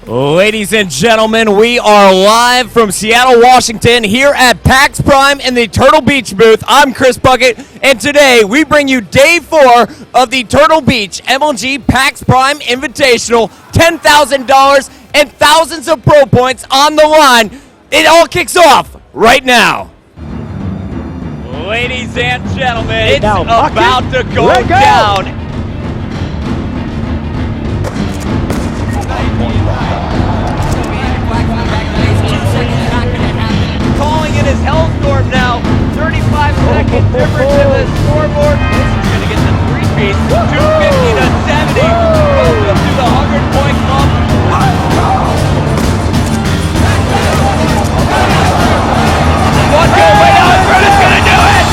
Ladies and gentlemen, we are live from Seattle, Washington, here at PAX Prime in the Turtle Beach booth. I'm Chris Bucket, and today we bring you day 4 of the Turtle Beach MLG PAX Prime Invitational. $10,000 and thousands of pro points on the line. It all kicks off right now. Ladies and gentlemen, it's about to go down. Calling it his Hellstorm now. 35-second difference in the scoreboard. This is going to get the 3-piece. 250 to 70. Welcome to the 100-point club. One go way out in front is going to do it.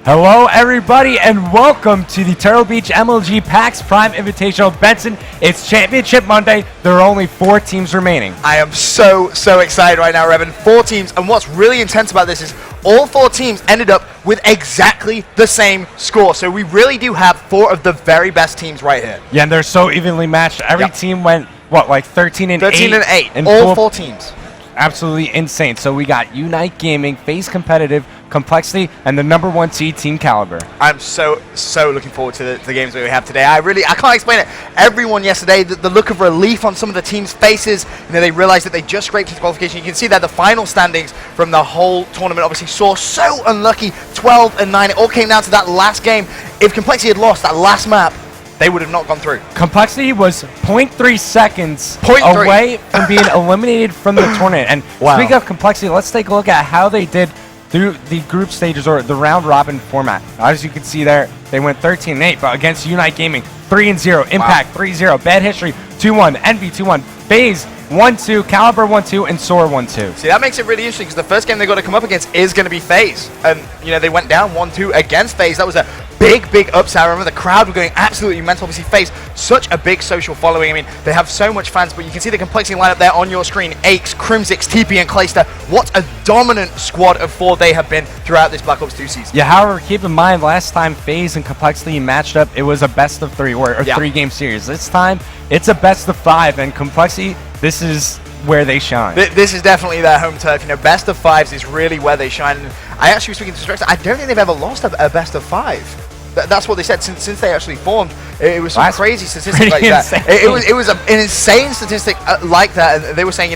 Hello everybody and welcome to the Turtle Beach MLG PAX Prime Invitational. Benson, it's Championship Monday. There are only 4 teams remaining. I am so excited right now, Revan. 4 teams, and what's really intense about this is all 4 teams ended up with exactly the same score. So we really do have 4 of the very best teams right here. Yeah, and they're so evenly matched. Every team went, what, like 13 and 8? 13 and 8, and all 4 teams. Absolutely insane. So we got Unite Gaming, Faze Competitive, Complexity, and the #1 seed Team Caliber. I'm so looking forward to the games that we have today. I can't explain it. Everyone yesterday, the look of relief on some of the teams' faces, they realized that they just scraped into qualification. You can see that the final standings from the whole tournament obviously saw so unlucky, 12 and 9. It all came down to that last game. If Complexity had lost that last map, they would have not gone through. Complexity was 0.3 seconds away from being eliminated from the tournament. And speaking of Complexity, let's take a look at how they did through the group stages or the round robin format. As you can see there, they went 13 and 8, but against Unite Gaming, 3 and 0, Impact 3-0, Bad History 2-1, Envy 2-1, Faze 1-2, Caliber 1-2, and Soar 1-2. See, that makes it really interesting because the first game they got to come up against is going to be Faze. And, they went down 1-2 against Faze. That was a big upset. I remember the crowd were going absolutely mental. Obviously, Faze, such a big social following. I mean, they have so much fans, but you can see the Complexity lineup there on your screen. Aches, Crimsix, TP, and Clayster. What a dominant squad of 4 they have been throughout this Black Ops 2 season. Yeah, however, keep in mind, last time Faze and Complexity matched up, it was a best-of-3 or 3-game series. This time, it's a best-of-5, and Complexity, this is where they shine. This is definitely their home turf. Best of 5s is really where they shine. And I actually was speaking to Structure. I don't think they've ever lost a best of 5. That's what they said since they actually formed. It was some crazy statistic like that. It was an insane statistic like that. And they were saying,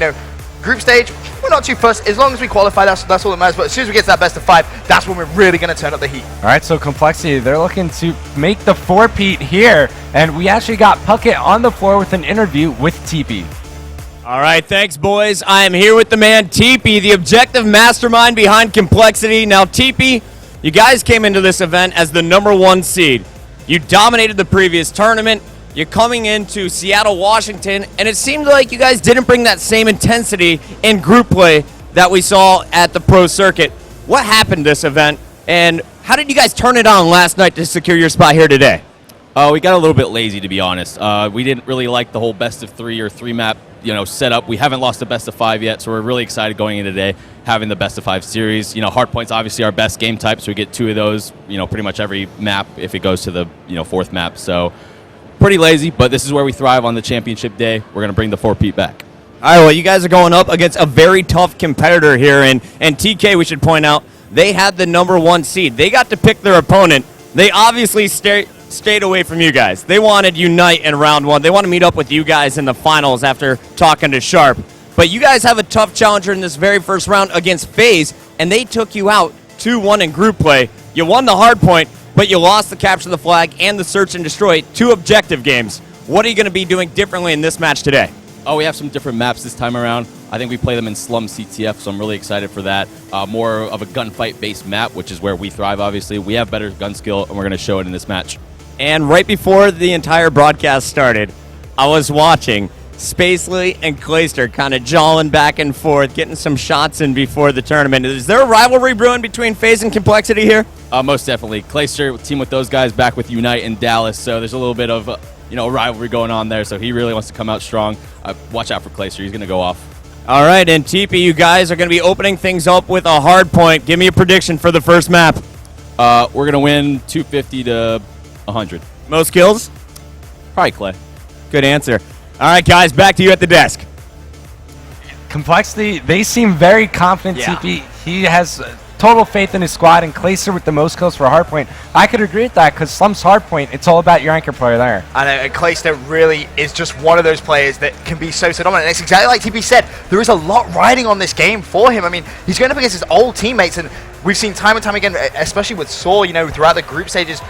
group stage, we're not too fussed. As long as we qualify, that's all that matters. But as soon as we get to that best of 5, that's when we're really going to turn up the heat. All right, so Complexity, they're looking to make the 4-peat here. And we actually got Puckett on the floor with an interview with TP. All right, thanks, boys. I am here with the man, TP, the objective mastermind behind Complexity. Now, TP, you guys came into this event as the #1 seed. You dominated the previous tournament. You're coming into Seattle, Washington, and it seemed like you guys didn't bring that same intensity in group play that we saw at the pro circuit. What happened this event, and how did you guys turn it on last night to secure your spot here today? We got a little bit lazy, to be honest. We didn't really like the whole best of 3 or 3-map setup. We haven't lost the best of 5 yet, so we're really excited going into today, having the best of 5 series. Hardpoint's obviously our best game type, so we get 2 of those, pretty much every map if it goes to the, 4th map. So pretty lazy, but this is where we thrive on the championship day. We're going to bring the 4-peat back. All right, well, you guys are going up against a very tough competitor here, and TK, we should point out, they had the #1 seed. They got to pick their opponent. They obviously stayed away from you guys. They wanted Unite in round 1. They want to meet up with you guys in the finals after talking to Sharp. But you guys have a tough challenger in this very first round against Faze, and they took you out 2-1 in group play. You won the hard point, but you lost the capture the flag and the search and destroy, 2 objective games. What are you going to be doing differently in this match today? Oh, we have some different maps this time around. I think we play them in Slum CTF, so I'm really excited for that. More of a gunfight-based map, which is where we thrive, obviously. We have better gun skill, and we're going to show it in this match. And right before the entire broadcast started, I was watching Spacely and Clayster kind of jawing back and forth, getting some shots in before the tournament. Is there a rivalry brewing between Faze and Complexity here? Most definitely. Clayster, team with those guys back with Unite in Dallas, so there's a little bit of rivalry going on there, so he really wants to come out strong. Watch out for Clayster. He's going to go off. All right, and TP, you guys are going to be opening things up with a hard point. Give me a prediction for the first map. We're going to win 250 to 100. Most kills? Probably Clay. Good answer. All right, guys, back to you at the desk. Complexity, they seem very confident. Yeah. TP, he has total faith in his squad, and Clayster with the most kills for Hardpoint. I could agree with that, because Slump's Hardpoint, it's all about your anchor player there. And Clayster really is just one of those players that can be so dominant. And it's exactly like TP said, there is a lot riding on this game for him. I mean, he's going up against his old teammates, and we've seen time and time again, especially with Saw, you know, throughout the group stages,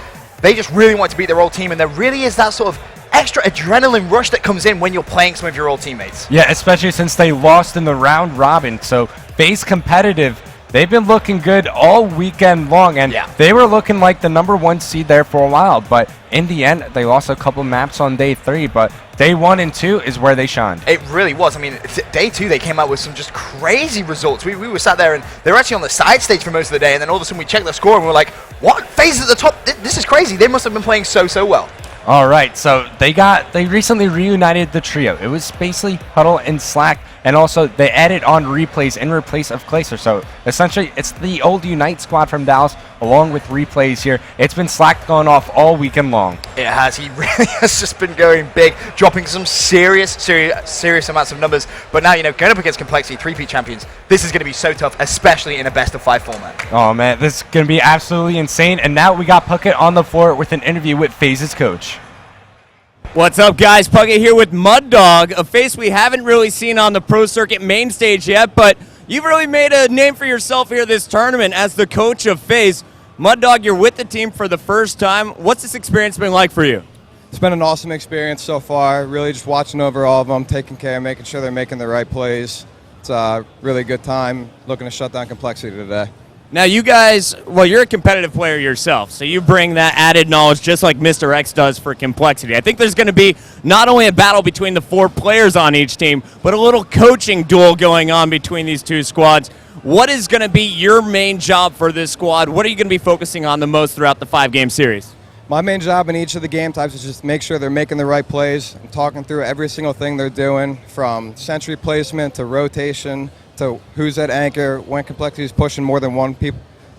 they just really want to beat their old team, and there really is that sort of extra adrenaline rush that comes in when you're playing some of your old teammates. Yeah, especially since they lost in the round robin. So Faze competitive, they've been looking good all weekend long, and they were looking like the #1 seed there for a while. But in the end, they lost a couple maps on day 3, but day 1 and 2 is where they shined. It really was. I mean, day 2, they came out with some just crazy results. We were sat there, and they were actually on the side stage for most of the day, and then all of a sudden we checked the score, and we were like, what? Faze at the top? This is crazy. They must have been playing so well. All right, so they recently reunited the trio. It was basically Huddle and Slack, and also they added on replays in replace of Clayster. So essentially, it's the old Unite squad from Dallas along with replays here. It's been Slack going off all weekend long. It has. He really has just been going big, dropping some serious amounts of numbers. But now, you know, going up against Complexity, 3P champions, this is going to be so tough, especially in a best-of-5 format. Oh, man, this is going to be absolutely insane. And now we got Puckett on the floor with an interview with Faze's coach. What's up, guys? Puckett here with Mud Dog, a face we haven't really seen on the Pro Circuit main stage yet, but you've really made a name for yourself here this tournament as the coach of Faze. Mud Dog, you're with the team for the first time. What's this experience been like for you? It's been an awesome experience so far. Really just watching over all of them, taking care, making sure they're making the right plays. It's a really good time looking to shut down Complexity today. Now, you guys, well, you're a competitive player yourself, so you bring that added knowledge just like Mr. X does for Complexity. I think there's going to be not only a battle between the 4 players on each team, but a little coaching duel going on between these 2 squads. What is going to be your main job for this squad? What are you going to be focusing on the most throughout the 5-game series? My main job in each of the game types is just make sure they're making the right plays. I'm talking through every single thing they're doing, from sentry placement to rotation to who's at anchor. When Complexity is pushing more than one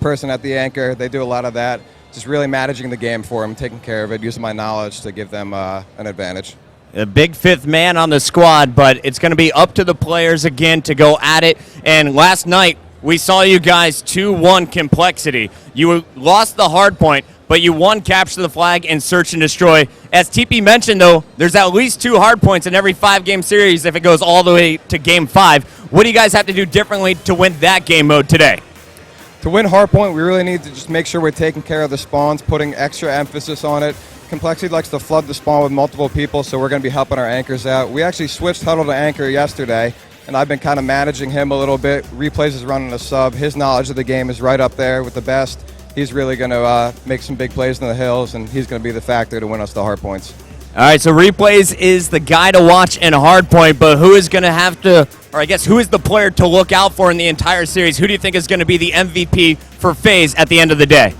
person at the anchor, they do a lot of that. Just really managing the game for them, taking care of it, using my knowledge to give them an advantage. A big 5th man on the squad, but it's going to be up to the players again to go at it. And last night, we saw you guys 2-1 Complexity. You lost the hard point, but you won Capture the Flag and Search and Destroy. As TP mentioned, though, there's at least 2 hard points in every 5-game series if it goes all the way to Game 5. What do you guys have to do differently to win that game mode today? To win hardpoint, we really need to just make sure we're taking care of the spawns, putting extra emphasis on it. Complexity likes to flood the spawn with multiple people, so we're going to be helping our anchors out. We actually switched Huddle to anchor yesterday, and I've been kind of managing him a little bit. Replays is running a sub. His knowledge of the game is right up there with the best. He's really going to make some big plays in the hills, and he's going to be the factor to win us the hard points. All right, so Replays is the guy to watch in hardpoint, but who is going to have to, or I guess who is the player to look out for in the entire series? Who do you think is going to be the MVP for Faze at the end of the day?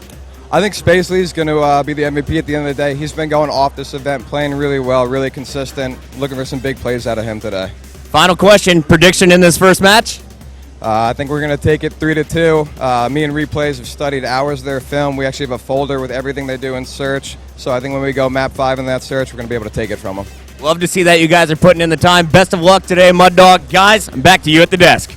I think Spacely is going to be the MVP at the end of the day. He's been going off this event, playing really well, really consistent. Looking for some big plays out of him today. Final question, prediction in this first match? I think we're going to take it 3-2. Me and Replays have studied hours of their film. We actually have a folder with everything they do in Search. So I think when we go map 5 in that Search, we're going to be able to take it from them. Love to see that you guys are putting in the time. Best of luck today, Mud Dog. Guys, I'm back to you at the desk.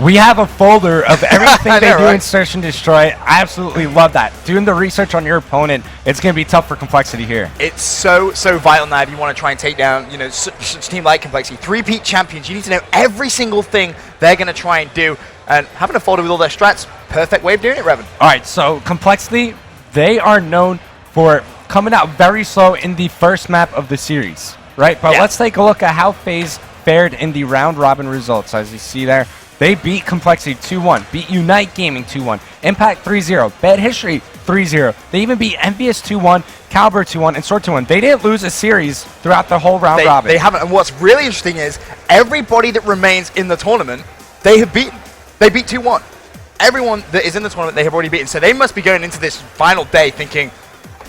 We have a folder of everything they do right? in Search and Destroy. I absolutely love that. Doing the research on your opponent, it's going to be tough for Complexity here. It's so vital now if you want to try and take down, you know, such a team like Complexity. 3-peat champions, you need to know every single thing they're going to try and do. And having a folder with all their strats, perfect way of doing it, Revan. All right, so Complexity, they are known for coming out very slow in the first map of the series, right? But let's take a look at how Faze fared in the round-robin results. As you see there, they beat Complexity 2-1, beat Unite Gaming 2-1, Impact 3-0, Bad History 3-0. They even beat Envious 2-1, Caliber 2-1, and Sword 2-1. They didn't lose a series throughout the whole round-robin. They haven't, and what's really interesting is everybody that remains in the tournament, they have beaten. They beat 2-1. Everyone that is in the tournament, they have already beaten. So they must be going into this final day thinking,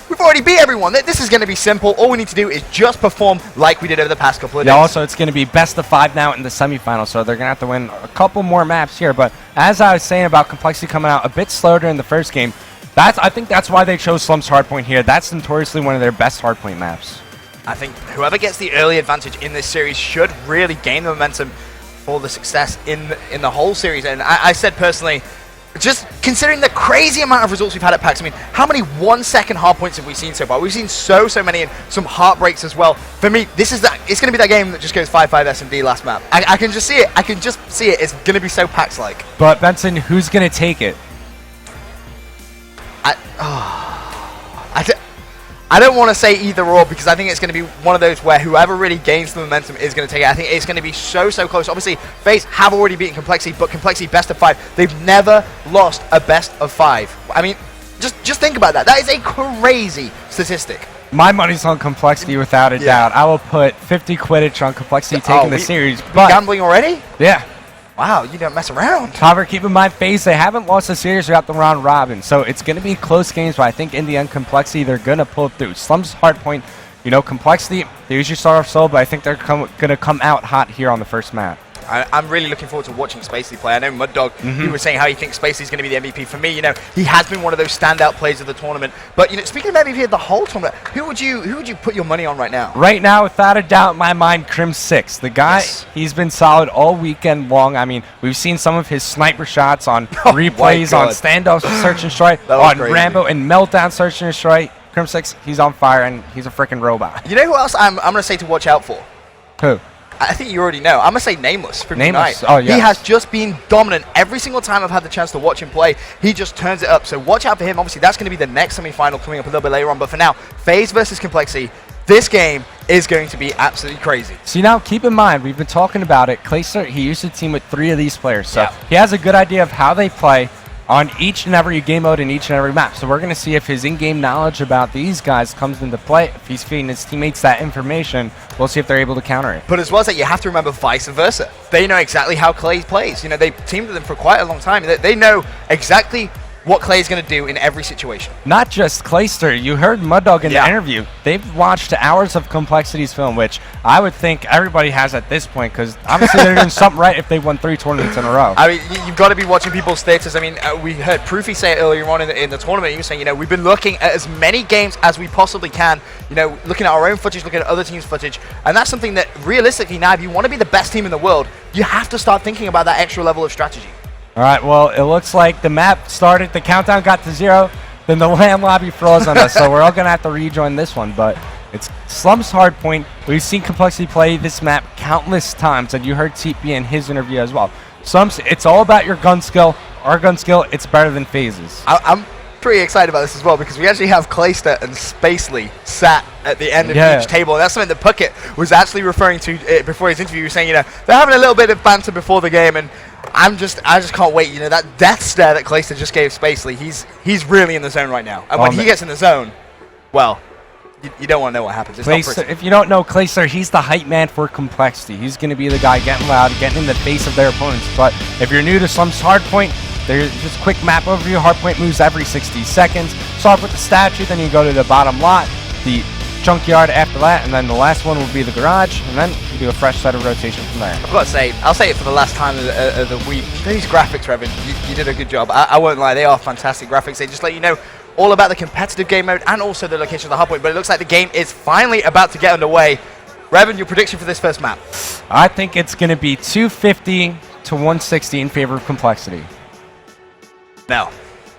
we've already beat everyone. This is going to be simple. All we need to do is just perform like we did over the past couple of days. Yeah, also, it's going to be best of 5 now in the semifinals, so they're going to have to win a couple more maps here. But as I was saying about Complexity coming out a bit slower during the first game, I think that's why they chose Slum's Hardpoint here. That's notoriously one of their best Hardpoint maps. I think whoever gets the early advantage in this series should really gain the momentum for the success in the whole series. And I said personally, just considering the crazy amount of results we've had at PAX, I mean, how many 1 second hard points have we seen so far? We've seen so many, and some heartbreaks as well. For me, it's going to be that game that just goes 5-5 SMD last map. I can just see it. I can just see it. It's going to be so PAX-like. But Benson, who's going to take it? I don't want to say either or, because I think it's going to be one of those where whoever really gains the momentum is going to take it. I think it's going to be so close. Obviously, Faze have already beaten Complexity, but Complexity best of 5. They've never lost a best of 5. I mean, just think about that. That is a crazy statistic. My money's on Complexity without a doubt. I will put 50 Quidditch on Complexity taking the series. But gambling already? Yeah. Wow, you don't mess around. However, keep in mind, Faze, they haven't lost a series throughout the round robin, so it's going to be close games, but I think in the end, Complexity, they're going to pull through. Slum's Hardpoint, you know, Complexity, they usually start off slow, but I think they're going to come out hot here on the first map. I'm really looking forward to watching Spacely play. I know Muddog, he was saying how he thinks Spacely's going to be the MVP. For me, you know, he has been one of those standout players of the tournament. But, you know, speaking of MVP of the whole tournament, who would you put your money on right now? Right now, without a doubt in my mind, Crim6. The guy, he's been solid all weekend long. I mean, we've seen some of his sniper shots on replays, on standoffs, search and strike, on crazy. Rambo and Meltdown, search and destroy. Crim6, he's on fire, and he's a freaking robot. You know who else I'm going to say to watch out for? Who? I think you already know. I'm going to say Nameless from Nameless. Unite. Oh, yeah. He has just been dominant. Every single time I've had the chance to watch him play, he just turns it up. So watch out for him. Obviously, that's going to be the next semi-final coming up a little bit later on. But for now, Faze versus Complexity, this game is going to be absolutely crazy. See, now, keep in mind, we've been talking about it. Clayster, he used to team with 3 of these players. So he has a good idea of how they play on each and every game mode in each and every map. So we're going to see if his in-game knowledge about these guys comes into play. If he's feeding his teammates that information, we'll see if they're able to counter it. But as well as that, you have to remember vice versa. They know exactly how Clay plays. You know, they've teamed with him for quite a long time. They know exactly what Clay is going to do in every situation. Not just Clayster. You heard Muddog in the interview. They've watched hours of Complexity's film, which I would think everybody has at this point, because obviously they're doing something right if they won 3 tournaments in a row. I mean, you've got to be watching people's status. I mean, we heard Proofy say it earlier on in the tournament. He was saying, you know, we've been looking at as many games as we possibly can, you know, looking at our own footage, looking at other teams' footage, and that's something that realistically now, if you want to be the best team in the world, you have to start thinking about that extra level of strategy. All right, well, it looks like the map started, the countdown got to 0, then the LAN lobby froze on us, so we're all going to have to rejoin this one, but it's Slum's Hardpoint. We've seen Complexity play this map countless times, and you heard TP in his interview as well. Slum's, it's all about your gun skill. Our gun skill, it's better than Faze's. I'm pretty excited about this as well, because we actually have Clayster and Spacely sat at the end of each table, and that's something that Puckett was actually referring to before his interview. He was saying, you know, they're having a little bit of banter before the game, and I just can't wait. You know, that death stare that Clayster just gave Spacely, he's really in the zone right now. And when he gets in the zone, well, you don't want to know what happens. It's Clayster, if you don't know Clayster, he's the hype man for Complexity. He's going to be the guy getting loud, getting in the face of their opponents. But if you're new to Slum's Hardpoint, there's just a quick map overview. Hardpoint moves every 60 seconds. Start with the statue, then you go to the bottom lot, the junkyard after that, and then the last one will be the garage, and then you do a fresh set of rotation from there. I've got to say, I'll say it for the last time of the week. These graphics, Revan, you did a good job. I won't lie, they are fantastic graphics. They just let you know all about the competitive game mode and also the location of the hardpoint, but it looks like the game is finally about to get underway. Revan, your prediction for this first map? I think it's going to be 250 to 160 in favor of Complexity. No.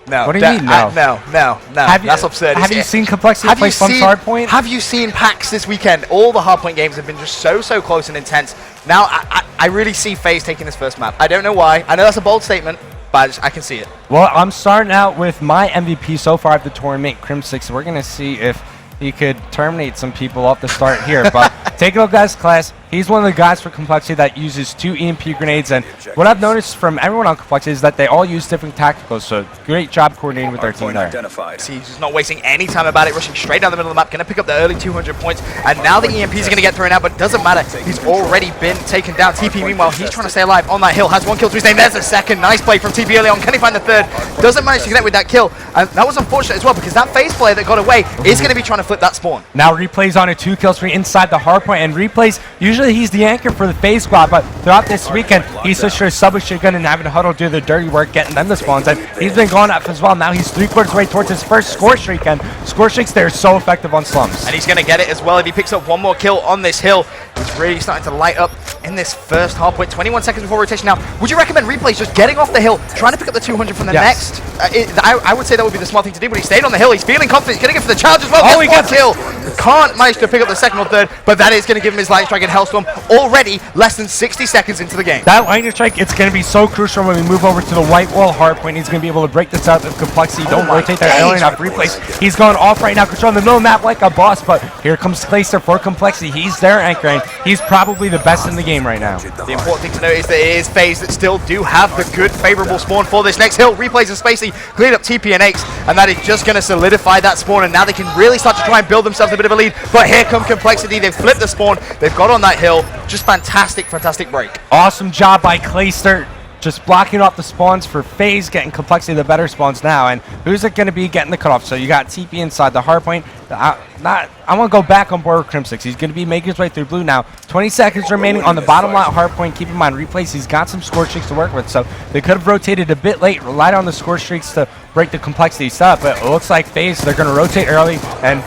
No. What do you mean, no? No. That's absurd. Have you seen Complexity play Slum's Hardpoint? Have you seen PAX this weekend? All the Hardpoint games have been just so close and intense. Now, I really see FaZe taking this first map. I don't know why. I know that's a bold statement, but I can see it. Well, I'm starting out with my MVP so far of the tournament, Crim6. We're going to see if he could terminate some people off the start here. But take a look at his class. He's one of the guys for Complexity that uses 2 EMP grenades. And what I've noticed from everyone on Complexity is that they all use different tacticals. So great job coordinating with their team there. See, he's just not wasting any time about it, rushing straight down the middle of the map, going to pick up the early 200 points. And now the EMPs are going to get thrown out, but it doesn't matter. He's already been taken down. TP, meanwhile, he's trying to stay alive on that hill. Has 1 kill to his name. There's the second. Nice play from TP early on. Can he find the third? Doesn't manage to connect with that kill. And that was unfortunate as well, because that Faze player that got away is going to be trying to flip that spawn. Now Replay's on a 2-kill streak inside the hardpoint, and Replay's usually usually he's the anchor for the Faze squad, but throughout this weekend, he's just sure subbing gun and having Huddle do the dirty work, getting them the spawns, and he's been going up as well. Now he's 3/4 way towards his first score streak, and score streaks, they're so effective on slums. And he's going to get it as well if he picks up one more kill on this hill. He's really starting to light up in this first hard point. 21 seconds before rotation now. Would you recommend replays just getting off the hill, trying to pick up the 200 from the next? I would say that would be the smart thing to do, but he stayed on the hill. He's feeling confident. He's going to go for the challenge as well. Oh, he gets one kill. Can't manage to pick up the second or third, but that is going to give him his Lightning Strike and Hellstorm already less than 60 seconds into the game. That Lightning Strike, it's going to be so crucial when we move over to the white wall hard point. He's going to be able to break this out of complexity. Don't rotate there early enough. Replays. He's going off right now, controlling the middle map like a boss, but here comes Clayster for complexity. He's there anchoring. He's probably the best in the game right now. The important thing to note is that it is Faze that still do have the good favorable spawn for this next hill. Replays and Spacey cleared up TP and Aches, and that is just going to solidify that spawn, and now they can really start to try and build themselves a bit of a lead. But here come complexity. They've flipped the spawn. They've got on that hill. Just fantastic break. Awesome job by Clayster. Just blocking off the spawns for Faze, getting complexity the better spawns now. And who's it going to be getting the cutoff? So you got TP inside the hard point. I want to go back on board with Crim6. He's going to be making his way through blue now. 20 seconds remaining on the bottom line hard point. Keep in mind, replays, he's got some score streaks to work with. So they could have rotated a bit late, relied on the score streaks to break the complexity stuff. But it looks like Faze, they're going to rotate early and,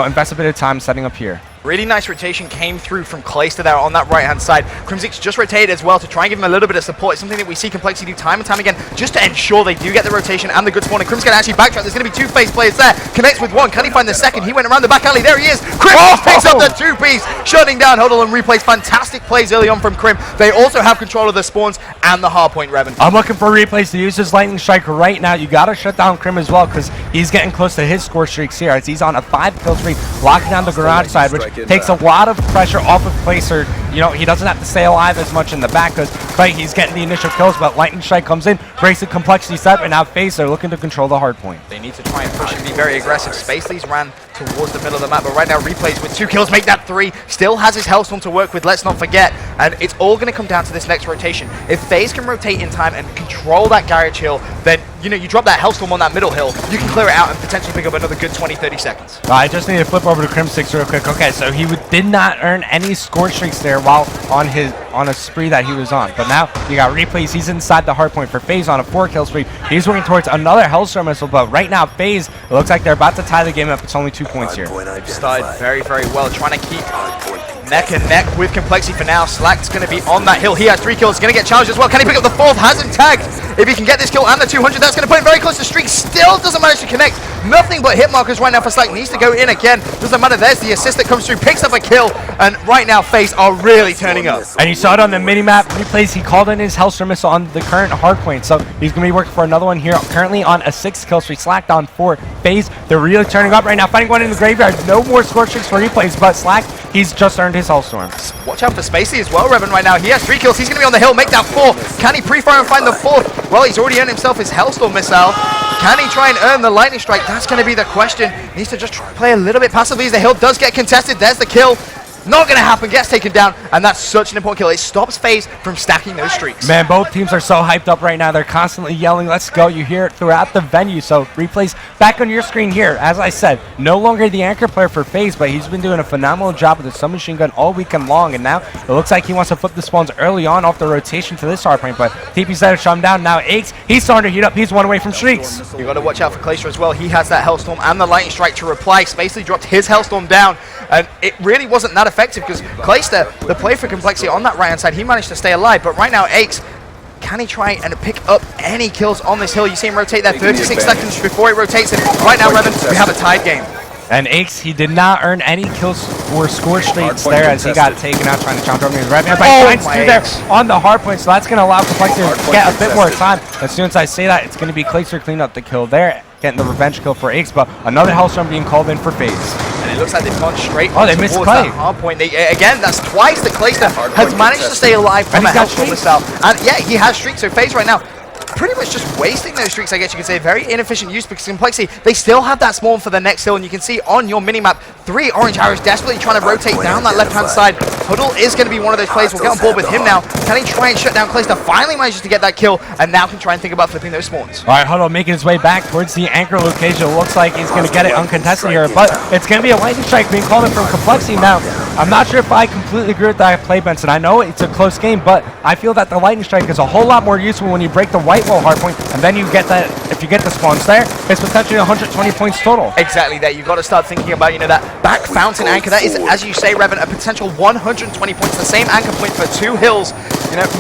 invest a bit of time setting up here. Really nice rotation came through from Clayster there on that right-hand side. Crim6 just rotated as well to try and give him a little bit of support. It's something that we see Complexity do time and time again just to ensure they do get the rotation and the good spawn. And Crim's going to actually backtrack. There's going to be two Faze players there. Connects with one. Can he find the second? He went around the back alley. There he is. Crim picks up the two-piece, shutting down Huddle and Replays. Fantastic plays early on from Crim. They also have control of the spawns and the hard point, Revan. I'm looking for Replays to use his Lightning Strike right now. You got to shut down Crim as well because he's getting close to his score streaks here as he's on a 5-kill streak, locking down the garage side, which takes a lot of pressure off of Clayster. He doesn't have to stay alive as much in the back because he's getting the initial kills, but Lightning Strike comes in, breaks the complexity step, and now Faze, they're looking to control the hard point. They need to try and push and be very aggressive. Spacely's ran towards the middle of the map, but right now Replays with 2 kills make that 3. Still has his Hellstorm to work with, let's not forget, and it's all going to come down to this next rotation. If Faze can rotate in time and control that garage hill, then you drop that Hellstorm on that middle hill, you can clear it out and potentially pick up another good 20-30 seconds. I just need to flip over to Crim6 real quick. Okay, so he did not earn any score streaks there while on a spree that he was on, but now you got Replays. He's inside the hard point for Faze on a 4-kill spree. He's working towards another Hellstorm missile, but right now Faze, it looks like they're about to tie the game up. It's only 2 points here. They've started very, very well, trying to keep neck and neck with Complexity for now. Slack's going to be on that hill. He has 3 kills. He's going to get challenged as well. Can he pick up the 4th? Hasn't tagged. If he can get this kill and the 200, that's going to put him very close to streak. Still doesn't manage to connect. Nothing but hit markers right now for Slack. Needs to go in again. Doesn't matter. There's the assist that comes through. Picks up a kill. And right now, Faze are really turning up. And you saw it on the mini-map. Replays, he called in his Hellstorm missile on the current hard point. So he's going to be working for another one here. Currently on a 6-kill streak. Slack on 4. Faze, they're really turning up right now. Finding one in the graveyard. No more score streaks for Replays, but Slack, he's just earned his Hellstorm. Watch out for Spacey as well, Revan, right now. He has 3 kills. He's going to be on the hill. Make that 4. Can he pre-fire and find the 4th? Well, he's already earned himself his Hellstorm missile. Can he try and earn the Lightning Strike? That's going to be the question. He needs to just play a little bit passively as the hill does get contested. There's the kill. Not going to happen. Gets taken down, and that's such an important kill. It stops Faze from stacking those streaks. Man, both teams are so hyped up right now. They're constantly yelling, let's go. You hear it throughout the venue. So Replays back on your screen here. As I said, no longer the anchor player for Faze, but he's been doing a phenomenal job with the submachine gun all weekend long, and now it looks like he wants to flip the spawns early on off the rotation to this hard point, but TP's there to shut him down. Now Aches, he's starting to heat up. He's 1 away from streaks. You got to watch out for Clayster as well. He has that Hellstorm and the Lightning Strike to reply. Spacely dropped his Hellstorm down, and it really wasn't that effective because Clayster, the play for Complexity on that right-hand side, he managed to stay alive, but right now Aches, can he try and pick up any kills on this hill? You see him rotate there 36 seconds before he rotates it. Right now, Revan, we have a tied game. And Aches, he did not earn any kills or score streaks there as he got taken out trying to challenge over his right hand. But he finds 2 there on the hard point, so that's going to allow Complexity to get a bit more time. As soon as I say that, it's going to be Clayster cleaning up the kill there, getting the revenge kill for Aches, but another Hellstorm being called in for Faze. And it looks like they've gone straight they missed Clay. That hard point. Again, that's twice that Clayster has managed to stay alive from a Hellstorm missile. And yeah, he has streaks, so Faze right now pretty much just wasting those streaks, I guess you could say. Very inefficient use because Complexity, they still have that spawn for the next hill, and you can see on your minimap, 3 orange arrows desperately trying to rotate down that left-hand side. Huddle is going to be one of those players. We'll get on board with him now. Can he try and shut down Clayster? Finally manages to get that kill, and now can try and think about flipping those spawns. All right, Huddle making his way back towards the anchor location. Looks like he's going to get it uncontested here, but it's going to be a Lightning Strike being called in from Complexity now. I'm not sure if I completely agree with that play, Benson. I know it's a close game, but I feel that the lightning strike is a whole lot more useful when you break the white wall hardpoint, and then you get that, if you get the spawns there, it's potentially 120 points total. Exactly that. You've got to start thinking about, that back fountain anchor. That is, as you say, Revan, a potential 120 points. The same anchor point for 2 hills.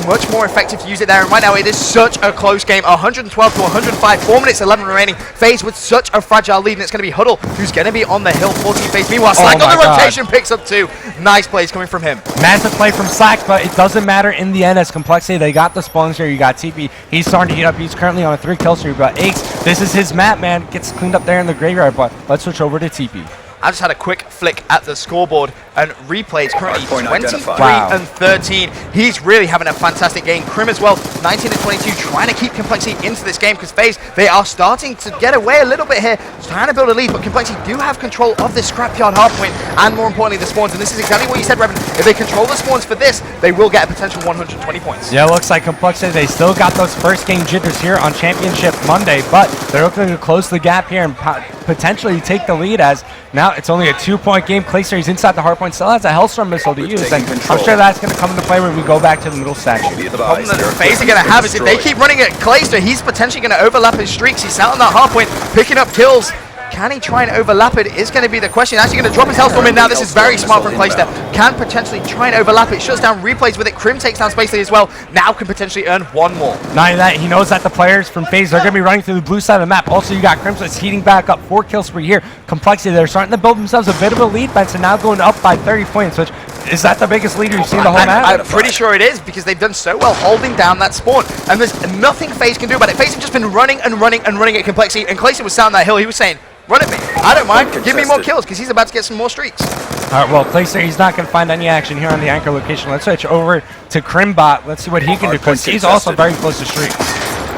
Much more effective to use it there. And right now, it is such a close game. 112 to 105, 4 minutes 11 remaining. Faze with such a fragile lead, and it's going to be Huddle who's going to be on the hill for Team Faze. Meanwhile, Slack on the rotation picks up 2. Nice plays coming from him. Massive play from Slack, but it doesn't matter in the end as Complexity. They got the spawns here. You got TP. He's starting to heat up. He's currently on a 3-kill streak, but Aches, this is his map, man. Gets cleaned up there in the graveyard, but let's switch over to TP. I just had a quick flick at the scoreboard, and replay is currently 23 and 13. He's really having a fantastic game. Krim as well, 19 and 22, trying to keep Complexity into this game because Faze, they are starting to get away a little bit here, trying to build a lead, but Complexity do have control of this scrapyard hardpoint, and more importantly, the spawns. And this is exactly what you said, Revan. If they control the spawns for this, they will get a potential 120 points. Yeah, it looks like Complexity, they still got those first game jitters here on Championship Monday, but they're looking to close the gap here and potentially take the lead, as now it's only a 2-point game. Clayster, he's inside the hardpoint, still has a Hellstorm missile to use, and I'm sure that's going to come into play when we go back to the middle section. The problem that Faze are going to have is if they keep running at Clayster, he's potentially going to overlap his streaks. He's sat on that hardpoint, picking up kills. Can he try and overlap it is going to be the question. Actually going to drop his Hellstorm in now. This is very smart from Clayster. Can potentially try and overlap it. Shuts down replays with it. Krim takes down Spacely as well. Now can potentially earn 1 more. Not only that, he knows that the players from Faze are going to be running through the blue side of the map. Also, you got Krim that's heating back up. 4 kills per here. Complexity, they're starting to build themselves a bit of a lead, Benson, now going up by 30 points, which is that the biggest lead you've seen the whole map? I'm pretty sure it is, because they've done so well holding down that spawn. And there's nothing Faze can do about it. Faze have just been running and running and running at Complexity, and Clayster was sat on that hill. He was saying, run at me. I don't mind. Give me more kills, because he's about to get some more streaks. All right, well, Clayster, he's not going to find any action here on the anchor location. Let's switch over to Krimbot. Let's see what he can do, because he's also very close to streaks.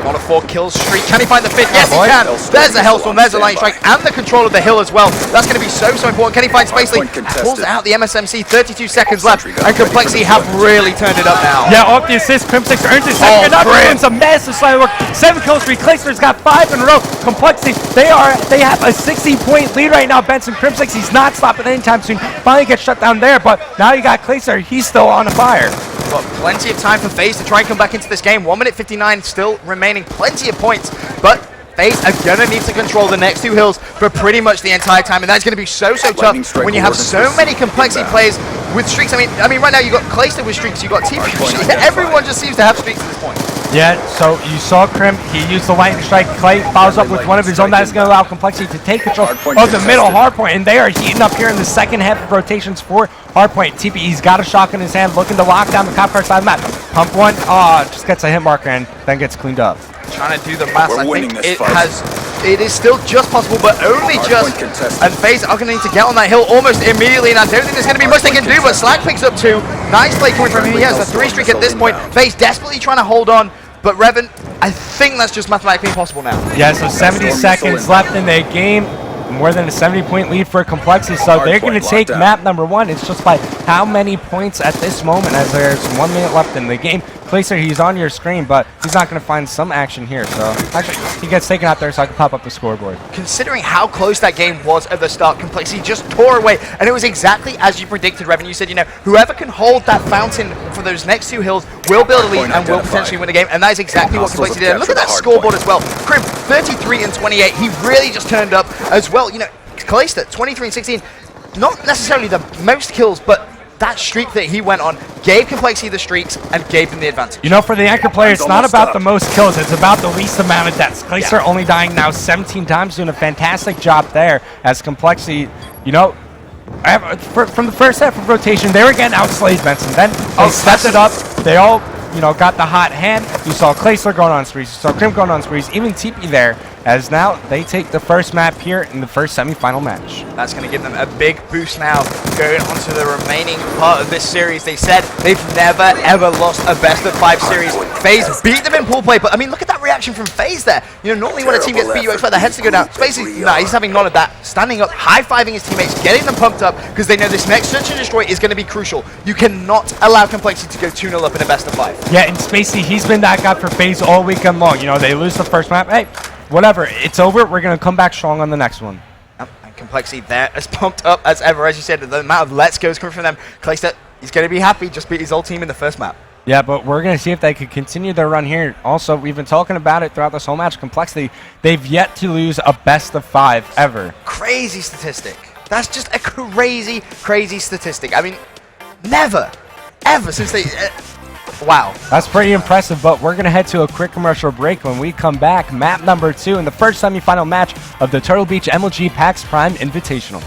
On a 4-kill streak. Can he find the 5th? Yes, he can. There's the Hellstorm, there's the Lightning Strike, and the control of the hill as well. That's going to be so important. Can he find Spacely? Pulls out the MSMC, 32 seconds left, and Complexity have really turned it up now. Yeah, off the assist, Crim6 earns his second. Another one's a massive slide work. 7 kill streak. Clayster's got 5 in a row. Complexity, they have a 60-point lead right now. Benson, Crim6, he's not stopping anytime soon. Finally gets shut down there, but now you got Clayster. He's still on fire. Got plenty of time for Faze to try and come back into this game. 1 minute 59 still remaining. Plenty of points, but Faze are going to need to control the next 2 hills for pretty much the entire time, and that's going to be so tough when you have so many Complexity players with streaks. I mean, right now you got Clayster with streaks, you got TP with streaks. Everyone just seems to have streaks at this point. Yeah, so you saw Krim, he used the Lightning Strike. Clay follows up with one of his own. That is going to allow Complexity to take control of the middle hardpoint, and they are heating up here in the second half of rotations for hardpoint. TP, he's got a shotgun in his hand, looking to lock down the cop car side of the map. Pump 1, just gets a hit marker and then gets cleaned up. Trying to do the math, I think it is still just possible, but only just. And Faze are going to need to get on that hill almost immediately, and I don't think there's going to be much they can do, but Slack picks up 2. Nice play coming from him. He has a 3 streak at this point. Faze desperately trying to hold on, but Revan, I think that's just mathematically impossible now. Yeah, so 70 seconds left in the game. More than a 70-point lead for Complexity, so they're going to take map number 1. It's just by how many points at this moment, as there's 1 minute left in the game. Clayster, he's on your screen, but he's not going to find some action here. So actually, he gets taken out there, so I can pop up the scoreboard. Considering how close that game was at the start, Complexity just tore away, and it was exactly as you predicted, Revan. You said, whoever can hold that fountain for those next 2 hills will build a lead and will potentially win the game, and that is exactly what Complexity did. And look at that scoreboard as well. Krim, 33 and 28. He really just turned up as well. Clayster, 23 and 16. Not necessarily the most kills, but that streak that he went on gave Complexity the streaks and gave them the advantage. For the anchor player, it's not about the most kills, it's about the least amount of deaths. Clayster only dying now 17 times, doing a fantastic job there as Complexity, from the first half of rotation, they were getting outslayed, Benson. Then they stepped it up, they all got the hot hand. You saw Clayster going on sprees, you saw Krim going on sprees, even TP there, as now they take the first map here in the first semi-final match. That's going to give them a big boost now going on to the remaining part of this series. They said they've never, ever lost a best-of-5 series. Faze beat them in pool play, but, look at that reaction from Faze there. Normally when a team gets beat, you expect their heads to go down. Basically, he's having none of that. Standing up, high-fiving his teammates, getting them pumped up, because they know this next search and destroy is going to be crucial. You cannot allow Complexity to go 2-0 up in a best-of-5. Yeah, and Spacey, he's been that guy for Faze all weekend long. They lose the first map. Hey, whatever, it's over. We're going to come back strong on the next one. And Complexity, they're as pumped up as ever. As you said, the amount of let's goes coming from them. Clayster, he's going to be happy, just beat his old team in the first map. Yeah, but we're going to see if they could continue their run here. Also, we've been talking about it throughout this whole match. Complexity, they've yet to lose a best of 5 ever. Crazy statistic. That's just a crazy, crazy statistic. I mean, never, ever since they... wow. That's pretty impressive, but we're going to head to a quick commercial break. When we come back, map number 2 and the first semifinal match of the Turtle Beach MLG PAX Prime Invitational.